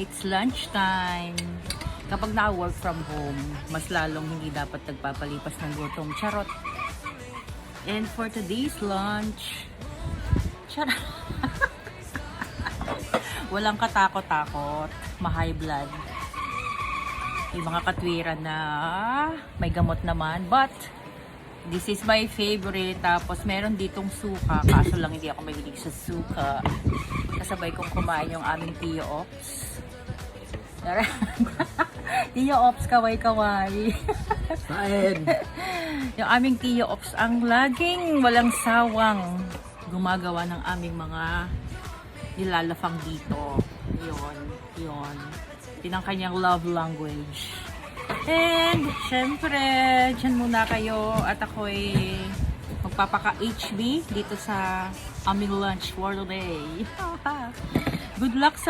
It's lunchtime. Kapag na-work from home, mas lalong hindi dapat nagpapalipas ng gutom. Charot. And for today's lunch, charot. Walang katakot-takot, ma-high blood. May mga katwiran na may gamot naman, but this is my favorite. Tapos meron ditong suka, kaso lang hindi ako mahilig sa suka. Kasabay kong kumain yung aming Tio Ops. Tio Ops, kaway-kaway. Kain. Yung aming Tio Ops ang laging walang sawang gumagawa ng aming mga nilalafang dito. Yun. Yun ang kanyang love language. And, syempre, dyan muna kayo at ako'y magpapaka-HB dito sa aming lunch for today. Good luck sa